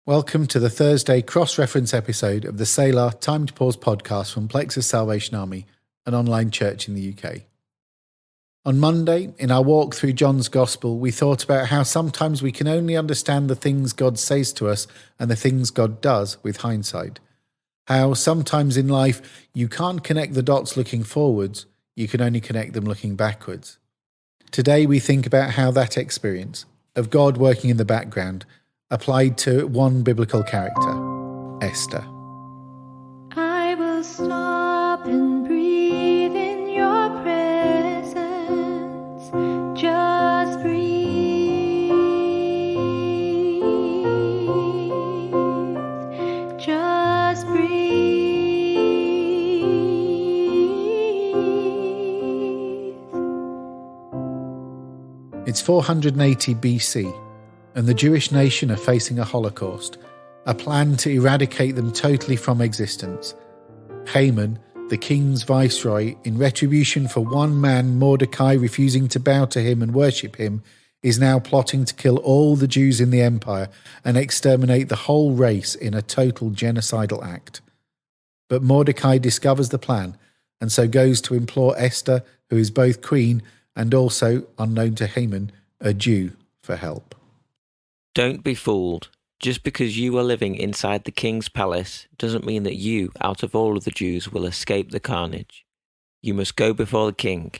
Welcome to the Thursday cross-reference episode of the Selah Time to Pause podcast from Plexus Salvation Army, an online church in the UK. On Monday, in our walk through John's Gospel, we thought about how sometimes we can only understand the things God says to us and the things God does with hindsight. How sometimes in life you can't connect the dots looking forwards, you can only connect them looking backwards. Today we think about how that experience of God working in the background applied to one biblical character, Esther. I will stop and breathe in your presence. Just breathe. Just breathe. It's 480 BC. And the Jewish nation are facing a Holocaust, a plan to eradicate them totally from existence. Haman, the king's viceroy, in retribution for one man, Mordecai, refusing to bow to him and worship him, is now plotting to kill all the Jews in the empire and exterminate the whole race in a total genocidal act. But Mordecai discovers the plan and so goes to implore Esther, who is both queen and also, unknown to Haman, a Jew, for help. Don't be fooled. Just because you are living inside the king's palace doesn't mean that you, out of all of the Jews, will escape the carnage. You must go before the king.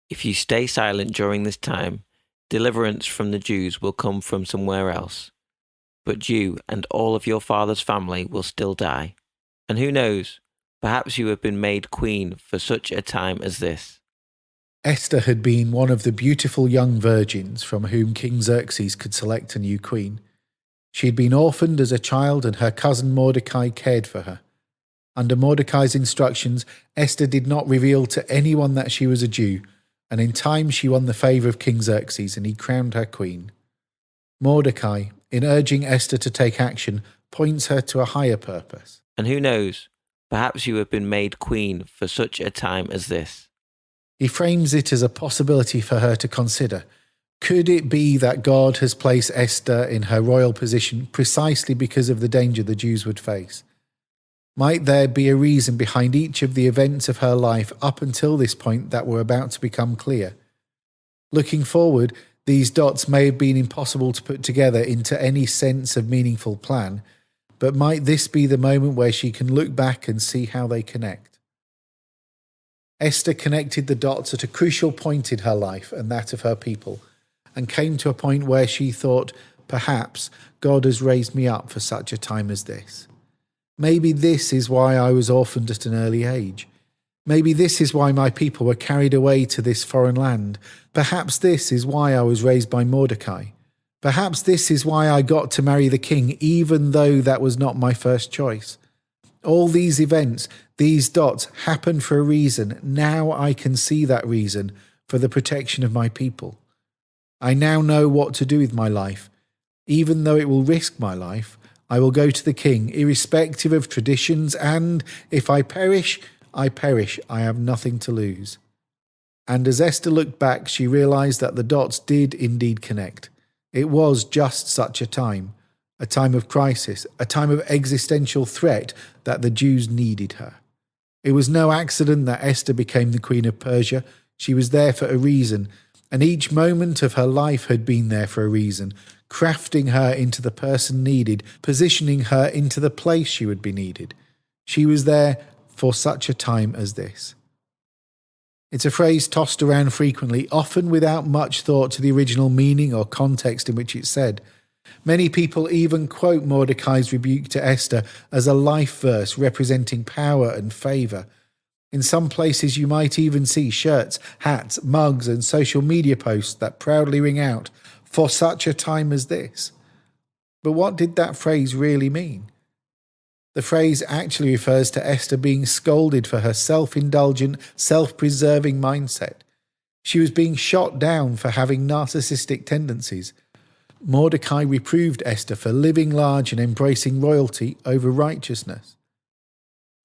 If you stay silent during this time, deliverance from the Jews will come from somewhere else. But you and all of your father's family will still die. And who knows, perhaps you have been made queen for such a time as this. Esther had been one of the beautiful young virgins from whom King Xerxes could select a new queen. She had been orphaned as a child and her cousin Mordecai cared for her. Under Mordecai's instructions, Esther did not reveal to anyone that she was a Jew, and in time she won the favour of King Xerxes and he crowned her queen. Mordecai, in urging Esther to take action, points her to a higher purpose. And who knows, perhaps you have been made queen for such a time as this. He frames it as a possibility for her to consider. Could it be that God has placed Esther in her royal position precisely because of the danger the Jews would face? Might there be a reason behind each of the events of her life up until this point that were about to become clear? Looking forward, these dots may have been impossible to put together into any sense of meaningful plan, but might this be the moment where she can look back and see how they connect? Esther connected the dots at a crucial point in her life and that of her people, and came to a point where she thought, perhaps God has raised me up for such a time as this. Maybe this is why I was orphaned at an early age. Maybe this is why my people were carried away to this foreign land. Perhaps this is why I was raised by Mordecai. Perhaps this is why I got to marry the king, even though that was not my first choice. All these events, these dots, happen for a reason. Now I can see that reason for the protection of my people. I now know what to do with my life. Even though it will risk my life, I will go to the king, irrespective of traditions, and if I perish, I perish. I have nothing to lose. And as Esther looked back, she realized that the dots did indeed connect. It was just such a time of crisis, a time of existential threat that the Jews needed her. It was no accident that Esther became the Queen of Persia. She was there for a reason, and each moment of her life had been there for a reason, crafting her into the person needed, positioning her into the place she would be needed. She was there for such a time as this. It's a phrase tossed around frequently, often without much thought to the original meaning or context in which it's said. Many people even quote Mordecai's rebuke to Esther as a life verse representing power and favour. In some places you might even see shirts, hats, mugs and social media posts that proudly ring out, "For such a time as this." But what did that phrase really mean? The phrase actually refers to Esther being scolded for her self-indulgent, self-preserving mindset. She was being shot down for having narcissistic tendencies. Mordecai reproved Esther for living large and embracing royalty over righteousness.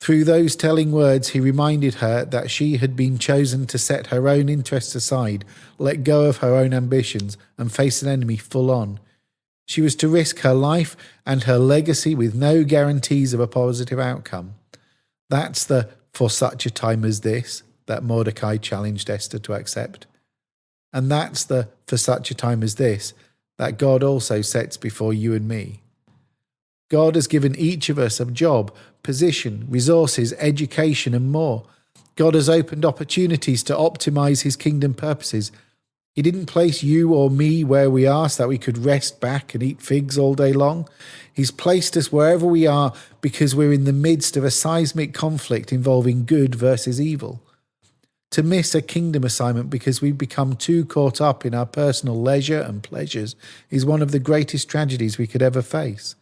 Through those telling words, he reminded her that she had been chosen to set her own interests aside, let go of her own ambitions, and face an enemy full on. She was to risk her life and her legacy with no guarantees of a positive outcome. That's the "for such a time as this" that Mordecai challenged Esther to accept. And that's the "for such a time as this" that God also sets before you and me. God has given each of us a job, position, resources, education, and more. God has opened opportunities to optimize his kingdom purposes. He didn't place you or me where we are so that we could rest back and eat figs all day long. He's placed us wherever we are because we're in the midst of a seismic conflict involving good versus evil. To miss a kingdom assignment because we've become too caught up in our personal leisure and pleasures is one of the greatest tragedies we could ever face.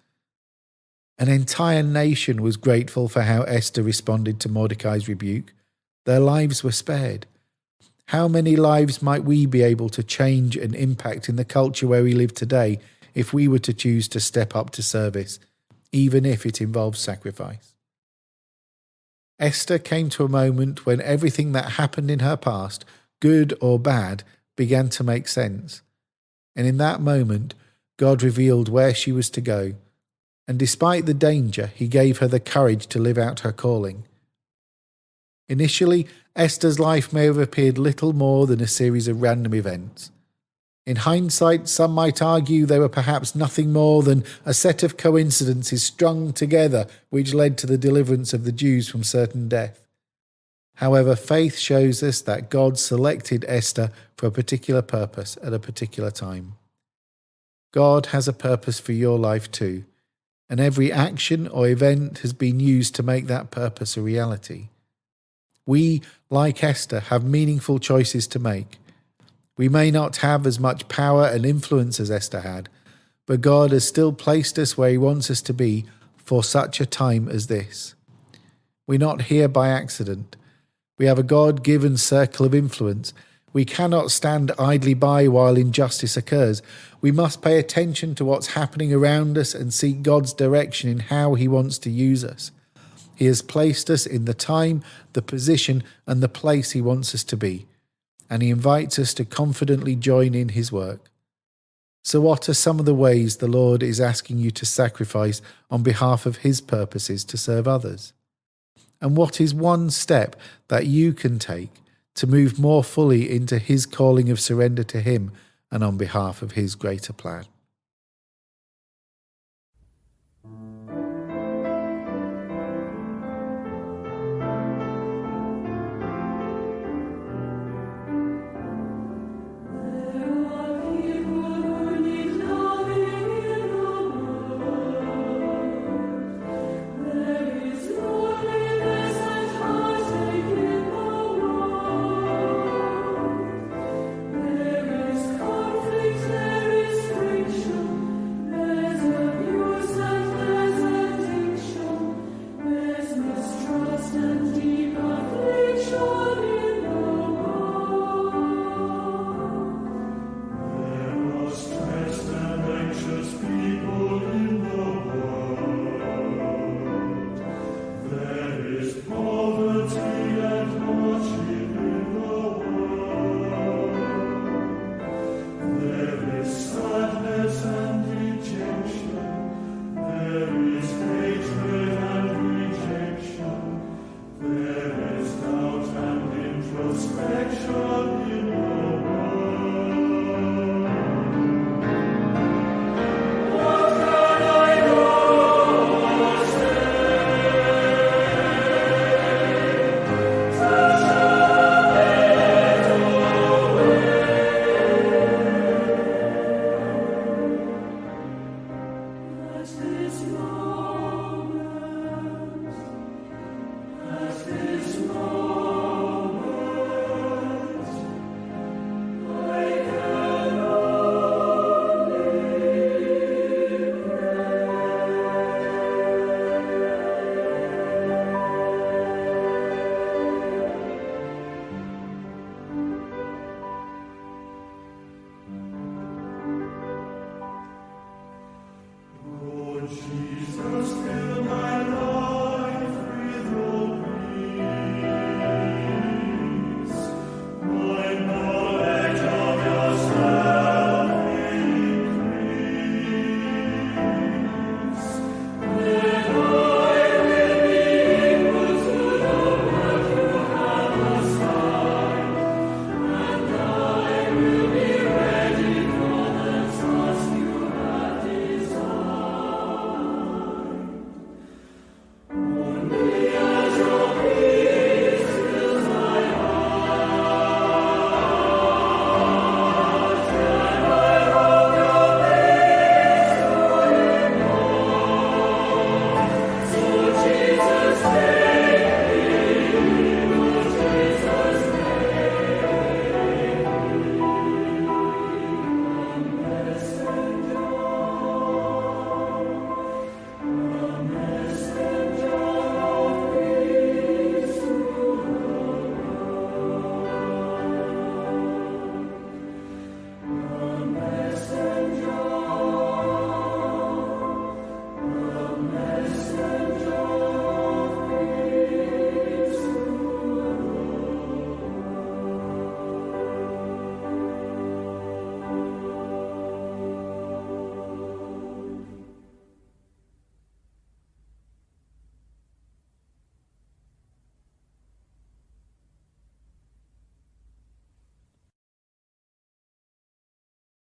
An entire nation was grateful for how Esther responded to Mordecai's rebuke. Their lives were spared. How many lives might we be able to change and impact in the culture where we live today if we were to choose to step up to service, even if it involves sacrifice? Esther came to a moment when everything that happened in her past, good or bad, began to make sense. And in that moment, God revealed where she was to go. And despite the danger, he gave her the courage to live out her calling. Initially, Esther's life may have appeared little more than a series of random events. In hindsight, some might argue they were perhaps nothing more than a set of coincidences strung together which led to the deliverance of the Jews from certain death. However, faith shows us that God selected Esther for a particular purpose at a particular time. God has a purpose for your life too, and every action or event has been used to make that purpose a reality. We, like Esther, have meaningful choices to make. We may not have as much power and influence as Esther had, but God has still placed us where he wants us to be for such a time as this. We're not here by accident. We have a God-given circle of influence. We cannot stand idly by while injustice occurs. We must pay attention to what's happening around us and seek God's direction in how he wants to use us. He has placed us in the time, the position, and the place he wants us to be, and he invites us to confidently join in his work. So what are some of the ways the Lord is asking you to sacrifice on behalf of his purposes to serve others? And what is one step that you can take to move more fully into his calling of surrender to him and on behalf of his greater plan?